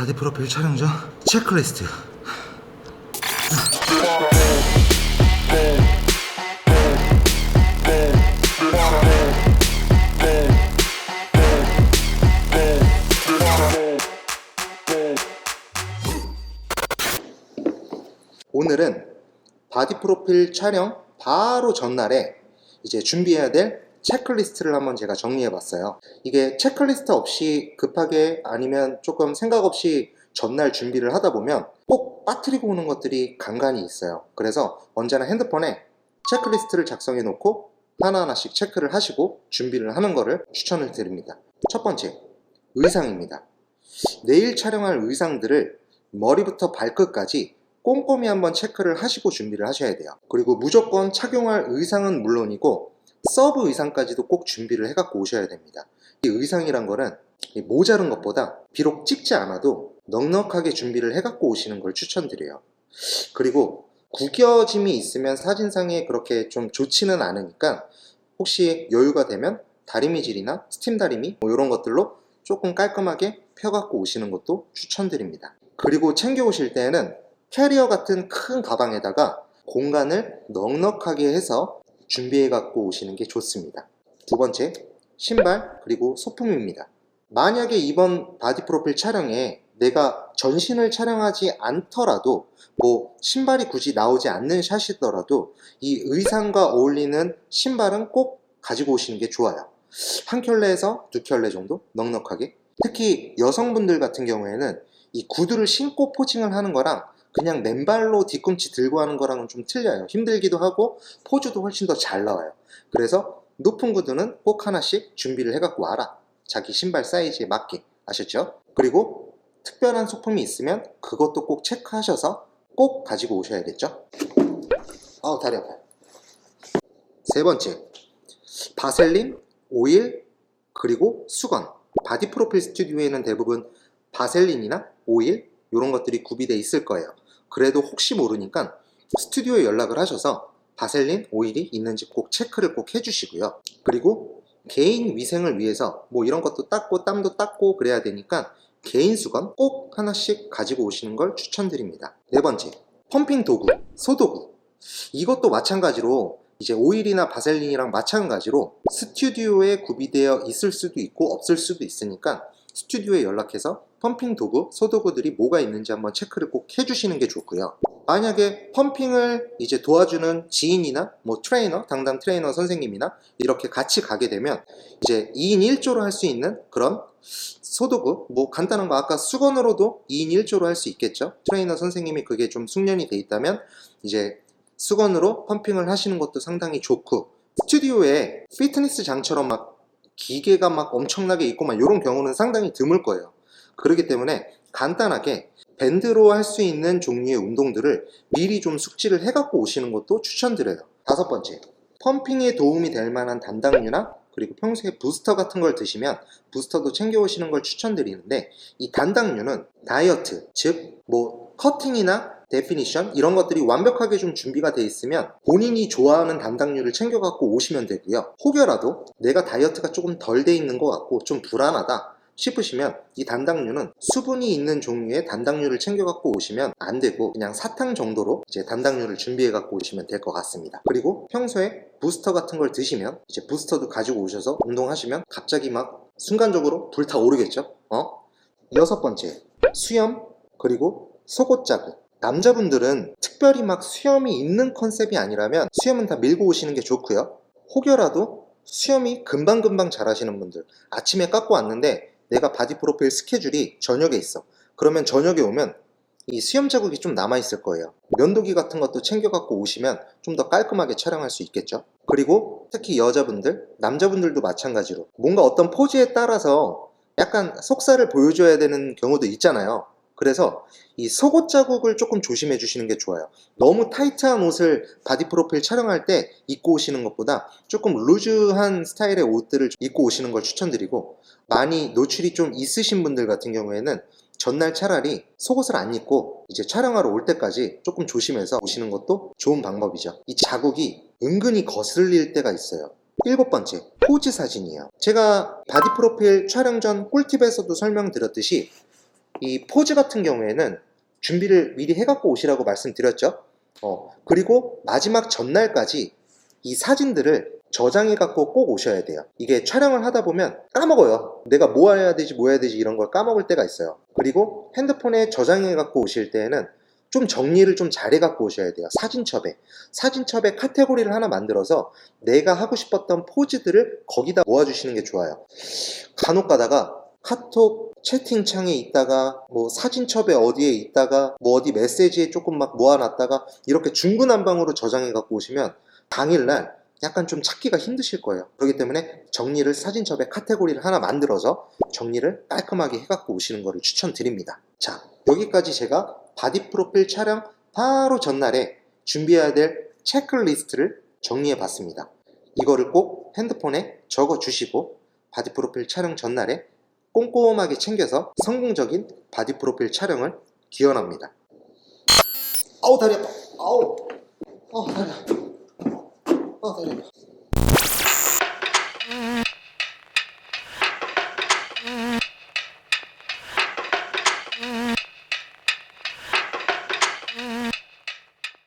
바디 프로필 촬영 전 체크리스트. 오늘은 바디 프로필 촬영 바로 전날에 이제 준비해야 될 체크리스트를 한번 제가 정리해 봤어요. 이게 체크리스트 없이 급하게 아니면 조금 생각 없이 전날 준비를 하다 보면 꼭 빠뜨리고 오는 것들이 간간히 있어요. 그래서 언제나 핸드폰에 체크리스트를 작성해 놓고 하나하나씩 체크를 하시고 준비를 하는 거를 추천을 드립니다. 첫 번째, 의상입니다. 내일 촬영할 의상들을 머리부터 발끝까지 꼼꼼히 한번 체크를 하시고 준비를 하셔야 돼요. 그리고 무조건 착용할 의상은 물론이고 서브 의상까지도 꼭 준비를 해갖고 오셔야 됩니다. 이 의상이란 거는 모자른 것보다 비록 찍지 않아도 넉넉하게 준비를 해갖고 오시는 걸 추천드려요. 그리고 구겨짐이 있으면 사진상에 그렇게 좀 좋지는 않으니까 혹시 여유가 되면 다리미질이나 스팀 다리미 이런 것들로 조금 깔끔하게 펴갖고 오시는 것도 추천드립니다. 그리고 챙겨 오실 때에는 캐리어 같은 큰 가방에다가 공간을 넉넉하게 해서 준비해 갖고 오시는 게 좋습니다. 두 번째, 신발 그리고 소품입니다. 만약에 이번 바디 프로필 촬영에 내가 전신을 촬영하지 않더라도 뭐 신발이 굳이 나오지 않는 샷이더라도 이 의상과 어울리는 신발은 꼭 가지고 오시는 게 좋아요. 한 켤레에서 두 켤레 정도 넉넉하게. 특히 여성분들 같은 경우에는 이 구두를 신고 포징을 하는 거랑 그냥 맨발로 뒤꿈치 들고 하는 거랑은 좀 틀려요. 힘들기도 하고 포즈도 훨씬 더 잘 나와요. 그래서 높은 구두는 꼭 하나씩 준비를 해갖고 와라. 자기 신발 사이즈에 맞게. 아셨죠? 그리고 특별한 소품이 있으면 그것도 꼭 체크하셔서 꼭 가지고 오셔야겠죠? 아우 다리 아파요. 세 번째, 바셀린, 오일, 그리고 수건. 바디 프로필 스튜디오에는 대부분 바셀린이나 오일 이런 것들이 구비되어 있을 거예요. 그래도 혹시 모르니까 스튜디오에 연락을 하셔서 바셀린, 오일이 있는지 꼭 체크를 꼭 해주시고요. 그리고 개인 위생을 위해서 뭐 이런 것도 닦고 땀도 닦고 그래야 되니까 개인 수건 꼭 하나씩 가지고 오시는 걸 추천드립니다. 네 번째, 펌핑 도구, 소도구. 이것도 마찬가지로 이제 오일이나 바셀린이랑 마찬가지로 스튜디오에 구비되어 있을 수도 있고 없을 수도 있으니까 스튜디오에 연락해서 펌핑 도구, 소도구들이 뭐가 있는지 한번 체크를 꼭 해주시는 게 좋고요. 만약에 펌핑을 이제 도와주는 지인이나 뭐 트레이너, 담당 트레이너 선생님이나 이렇게 같이 가게 되면 이제 2인 1조로 할 수 있는 그런 소도구, 뭐 간단한 거 아까 수건으로도 2인 1조로 할 수 있겠죠. 트레이너 선생님이 그게 좀 숙련이 돼 있다면 이제 수건으로 펌핑을 하시는 것도 상당히 좋고, 스튜디오에 피트니스장처럼 막 기계가 막 엄청나게 있고 막 이런 경우는 상당히 드물 거예요. 그렇기 때문에 간단하게 밴드로 할 수 있는 종류의 운동들을 미리 좀 숙지를 해갖고 오시는 것도 추천드려요. 다섯 번째, 펌핑에 도움이 될 만한 단당류나 그리고 평소에 부스터 같은 걸 드시면 부스터도 챙겨 오시는 걸 추천드리는데, 이 단당류는 다이어트, 즉 뭐 커팅이나 데피니션 이런 것들이 완벽하게 좀 준비가 돼 있으면 본인이 좋아하는 단당류를 챙겨 갖고 오시면 되고요. 혹여라도 내가 다이어트가 조금 덜 돼 있는 것 같고 좀 불안하다 싶으시면 이 단당류는 수분이 있는 종류의 단당류를 챙겨 갖고 오시면 안 되고 그냥 사탕 정도로 이제 단당류를 준비해 갖고 오시면 될 것 같습니다. 그리고 평소에 부스터 같은 걸 드시면 이제 부스터도 가지고 오셔서 운동하시면 갑자기 막 순간적으로 불타오르겠죠? 여섯 번째, 수염 그리고 속옷 자국. 남자분들은 특별히 막 수염이 있는 컨셉이 아니라면 수염은 다 밀고 오시는 게 좋고요. 혹여라도 수염이 금방금방 자라시는 분들, 아침에 깎고 왔는데 내가 바디 프로필 스케줄이 저녁에 있어. 그러면 저녁에 오면 이 수염 자국이 좀 남아있을 거예요. 면도기 같은 것도 챙겨 갖고 오시면 좀 더 깔끔하게 촬영할 수 있겠죠. 그리고 특히 여자분들, 남자분들도 마찬가지로 뭔가 어떤 포즈에 따라서 약간 속살을 보여줘야 되는 경우도 있잖아요. 그래서 이 속옷 자국을 조금 조심해 주시는 게 좋아요. 너무 타이트한 옷을 바디 프로필 촬영할 때 입고 오시는 것보다 조금 루즈한 스타일의 옷들을 입고 오시는 걸 추천드리고, 많이 노출이 좀 있으신 분들 같은 경우에는 전날 차라리 속옷을 안 입고 이제 촬영하러 올 때까지 조금 조심해서 오시는 것도 좋은 방법이죠. 이 자국이 은근히 거슬릴 때가 있어요. 일곱 번째, 포즈 사진이에요. 제가 바디 프로필 촬영 전 꿀팁에서도 설명드렸듯이 이 포즈 같은 경우에는 준비를 미리 해갖고 오시라고 말씀드렸죠. 그리고 마지막 전날까지 이 사진들을 저장해갖고 꼭 오셔야 돼요. 이게 촬영을 하다 보면 까먹어요. 내가 뭐 해야 되지 이런 걸 까먹을 때가 있어요. 그리고 핸드폰에 저장해갖고 오실 때에는 좀 정리를 좀 잘해갖고 오셔야 돼요. 사진첩에 카테고리를 하나 만들어서 내가 하고 싶었던 포즈들을 거기다 모아주시는 게 좋아요. 간혹 가다가 카톡 채팅창에 있다가 뭐 사진첩에 어디에 있다가 뭐 어디 메시지에 조금 막 모아놨다가 이렇게 중구난방으로 저장해 갖고 오시면 당일날 약간 좀 찾기가 힘드실 거예요. 그렇기 때문에 정리를 사진첩에 카테고리를 하나 만들어서 정리를 깔끔하게 해 갖고 오시는 것을 추천드립니다. 자, 여기까지 제가 바디 프로필 촬영 바로 전날에 준비해야 될 체크리스트를 정리해 봤습니다. 이거를 꼭 핸드폰에 적어 주시고 바디 프로필 촬영 전날에 꼼꼼하게 챙겨서 성공적인 바디 프로필 촬영을 기원합니다. 아우 다리 아파. 아우 다리 아파. 다리 아파.